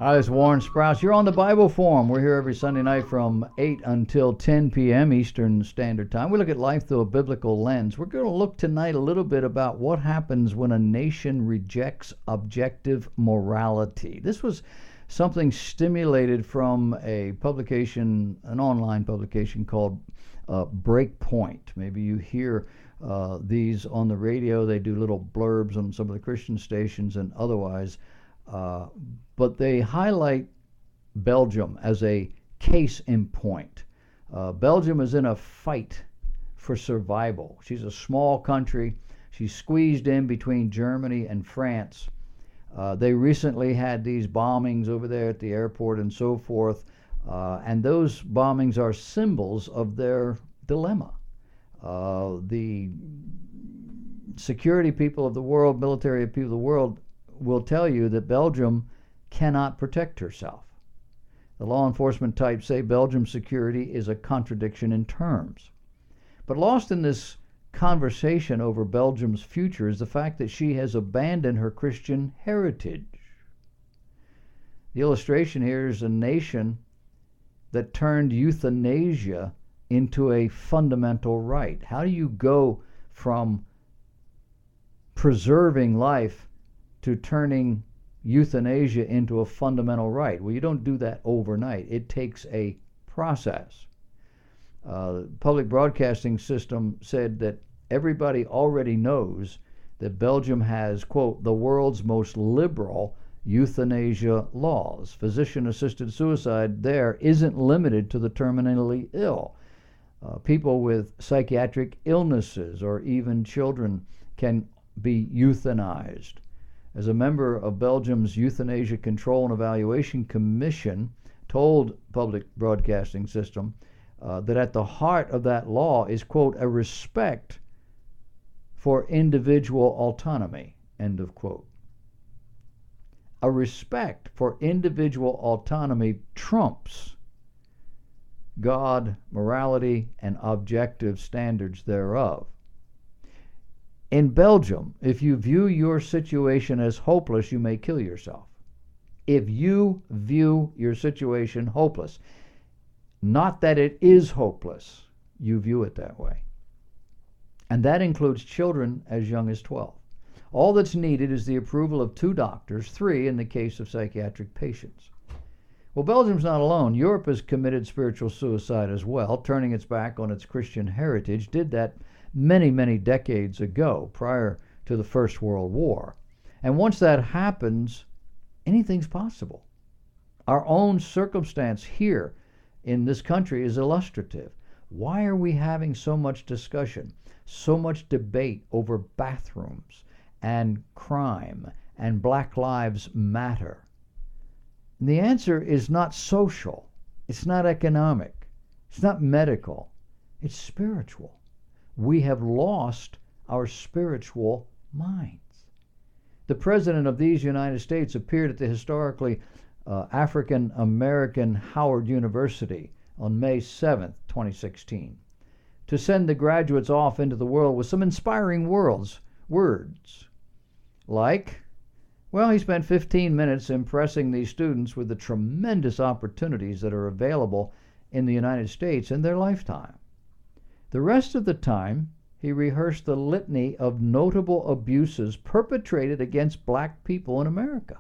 Hi, this is Warren Sprouse. You're on the Bible Forum. We're here every Sunday night from 8 until 10 p.m. Eastern Standard Time. We look at life through a biblical lens. We're going to look tonight a little bit about what happens when a nation rejects objective morality. This was something stimulated from a publication, an online publication called Breakpoint. Maybe you hear these on the radio. They do little blurbs on some of the Christian stations and otherwise. But they highlight Belgium as a case in point. Belgium is in a fight for survival. She's a small country. She's squeezed in between Germany and France. They recently had these bombings over there at the airport and so forth, and those bombings are symbols of their dilemma. The security people of the world, military people of the world, will tell you that Belgium cannot protect herself. The law enforcement types say Belgium's security is a contradiction in terms. But lost in this conversation over Belgium's future is the fact that she has abandoned her Christian heritage. The illustration here is a nation that turned euthanasia into a fundamental right. How do you go from preserving life to turning euthanasia into a fundamental right? Well, you don't do that overnight. It takes a process. Public broadcasting system said that everybody already knows that Belgium has, quote, the world's most liberal euthanasia laws. Physician-assisted suicide there isn't limited to the terminally ill. People with psychiatric illnesses or even children can be euthanized. As a member of Belgium's Euthanasia Control and Evaluation Commission told Public Broadcasting System that at the heart of that law is, quote, a respect for individual autonomy, end of quote. A respect for individual autonomy trumps God, morality, and objective standards thereof. In Belgium, if you view your situation as hopeless, you may kill yourself. If you view your situation hopeless, not that it is hopeless, you view it that way. And that includes children as young as 12. All that's needed is the approval of 2 doctors, 3 in the case of psychiatric patients. Well, Belgium's not alone. Europe has committed spiritual suicide as well, turning its back on its Christian heritage, did that many, many decades ago, prior to the First World War. And once that happens, anything's possible. Our own circumstance here in this country is illustrative. Why are we having so much discussion, so much debate over bathrooms and crime and Black Lives Matter? And the answer is not social, it's not economic, it's not medical, it's spiritual. We have lost our spiritual minds. The president of these United States appeared at the historically African American Howard University on May 7th, 2016, to send the graduates off into the world with some inspiring words like, well, he spent 15 minutes impressing these students with the tremendous opportunities that are available in the United States in their lifetime. The rest of the time, he rehearsed the litany of notable abuses perpetrated against black people in America.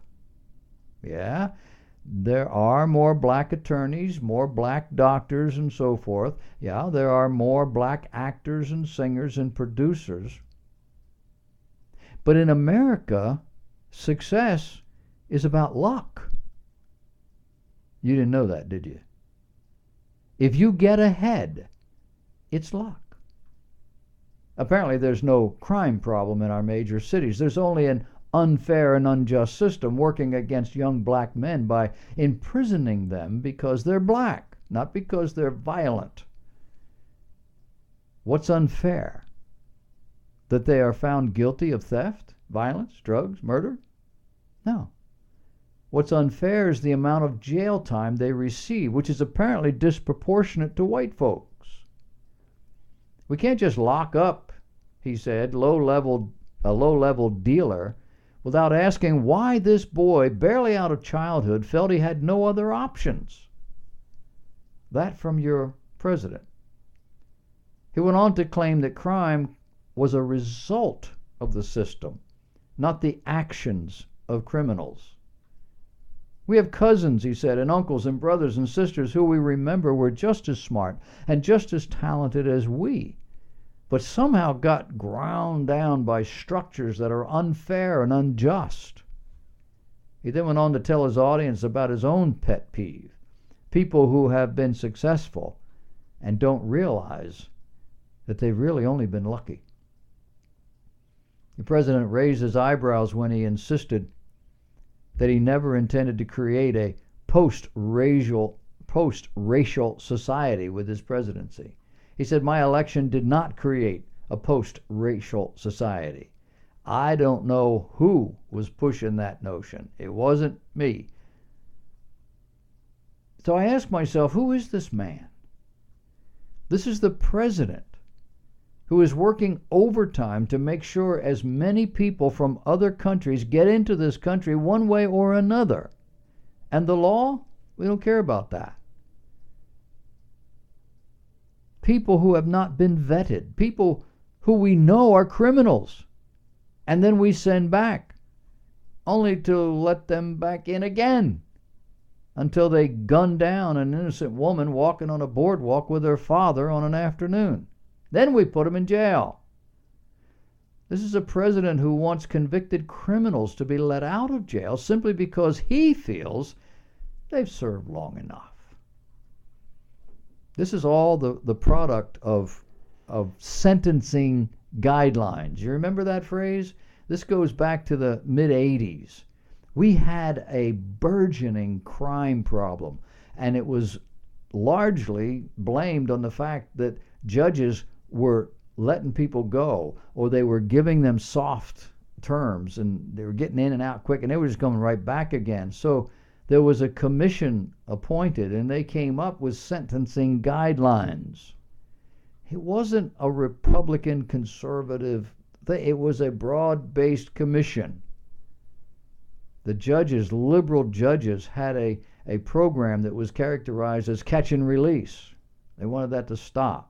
Yeah, there are more black attorneys, more black doctors, and so forth. Yeah, there are more black actors and singers and producers. But in America, success is about luck. You didn't know that, did you? If you get ahead, it's luck. Apparently, there's no crime problem in our major cities. There's only an unfair and unjust system working against young black men by imprisoning them because they're black, not because they're violent. What's unfair? That they are found guilty of theft, violence, drugs, murder? No. What's unfair is the amount of jail time they receive, which is apparently disproportionate to white folks. We can't just lock up, he said, a low-level dealer without asking why this boy, barely out of childhood, felt he had no other options. That from your president. He went on to claim that crime was a result of the system, not the actions of criminals. We have cousins, he said, and uncles and brothers and sisters who we remember were just as smart and just as talented as we, but somehow got ground down by structures that are unfair and unjust. He then went on to tell his audience about his own pet peeve: people who have been successful and don't realize that they've really only been lucky. The president raised his eyebrows when he insisted that he never intended to create a post-racial society with his presidency. He said, "My election did not create a post-racial society. I don't know who was pushing that notion. It wasn't me." So I ask myself, who is this man? This is the president who is working overtime to make sure as many people from other countries get into this country one way or another. And the law? We don't care about that. People who have not been vetted, people who we know are criminals, and then we send back, only to let them back in again until they gun down an innocent woman walking on a boardwalk with her father on an afternoon. Then we put them in jail. This is a president who wants convicted criminals to be let out of jail simply because he feels they've served long enough. This is all the product of sentencing guidelines. You remember that phrase? This goes back to the mid-'80s. We had a burgeoning crime problem, and it was largely blamed on the fact that judges were letting people go, or they were giving them soft terms, and they were getting in and out quick, and they were just coming right back again. So there was a commission appointed, and they came up with sentencing guidelines. It wasn't a Republican conservative thing. It was a broad-based commission. The judges, liberal judges, had a program that was characterized as catch and release. They wanted that to stop.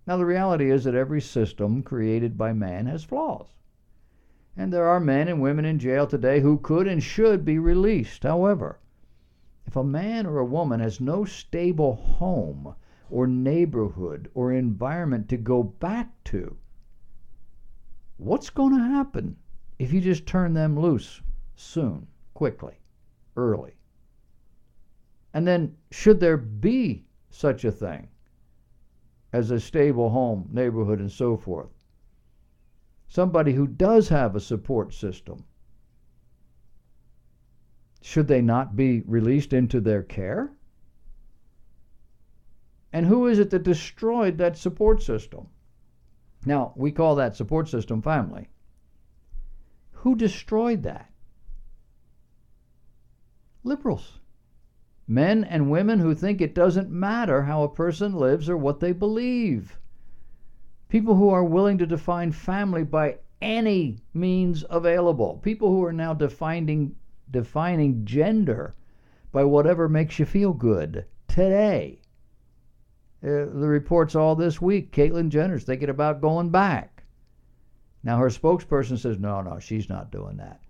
Now, the reality is that every system created by man has flaws. And there are men and women in jail today who could and should be released. However, if a man or a woman has no stable home or neighborhood or environment to go back to, what's going to happen if you just turn them loose soon, quickly, early? And then, should there be such a thing as a stable home, neighborhood, and so forth, somebody who does have a support system, should they not be released into their care? And who is it that destroyed that support system? Now, we call that support system family. Who destroyed that? Liberals. Men and women who think it doesn't matter how a person lives or what they believe. People who are willing to define family by any means available. People who are now defining gender by whatever makes you feel good today. The reports all this week, Caitlyn Jenner's thinking about going back. Now her spokesperson says, no, she's not doing that.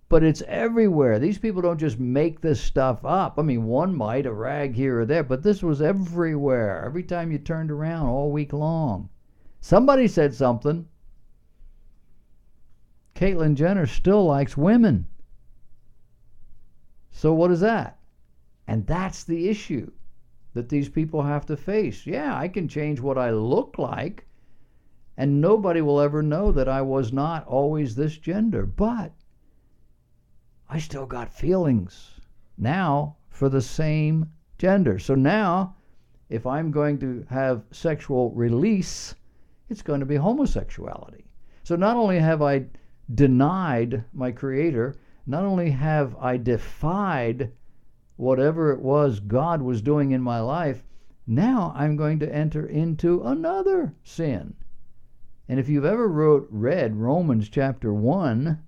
But it's everywhere. These people don't just make this stuff up. I mean, one might, a rag here or there, but this was everywhere. Every time you turned around all week long. Somebody said something. Caitlyn Jenner still likes women. So what is that? And that's the issue that these people have to face. Yeah, I can change what I look like, and nobody will ever know that I was not always this gender. But I still got feelings now for the same gender. So now, if I'm going to have sexual release, it's going to be homosexuality. So not only have I denied my Creator, not only have I defied whatever it was God was doing in my life, now I'm going to enter into another sin. And if you've ever read Romans chapter 1,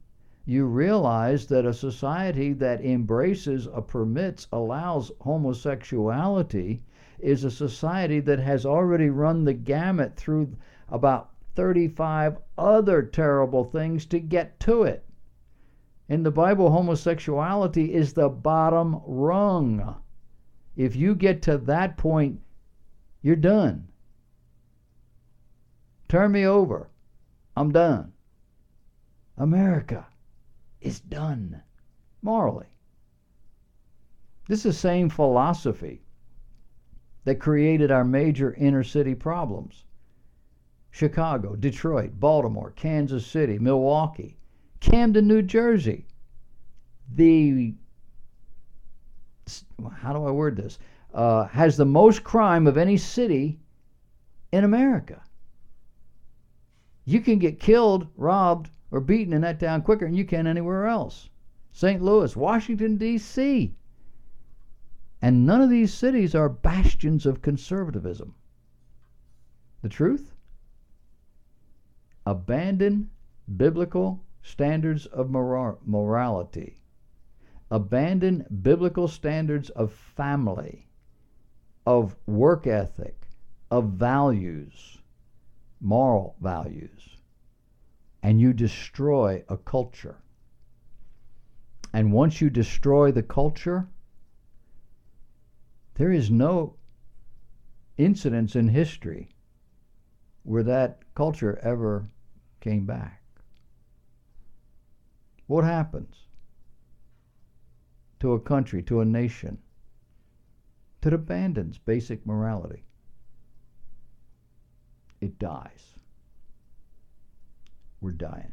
you realize that a society that embraces, permits, allows homosexuality is a society that has already run the gamut through about 35 other terrible things to get to it. In the Bible, homosexuality is the bottom rung. If you get to that point, you're done. Turn me over. I'm done. America is done morally. This is the same philosophy that created our major inner city problems. Chicago, Detroit, Baltimore, Kansas City, Milwaukee, Camden, New Jersey. How do I word this? Has the most crime of any city in America. You can get killed, robbed, or beaten in that town quicker than you can anywhere else. St. Louis, Washington, D.C. And none of these cities are bastions of conservatism. The truth? Abandon biblical standards of morality. Abandon biblical standards of family, of work ethic, of values, moral values, and you destroy a culture. And once you destroy the culture, there is no incidents in history where that culture ever came back. What happens to a country, to a nation, that abandons basic morality? It dies. We're dying.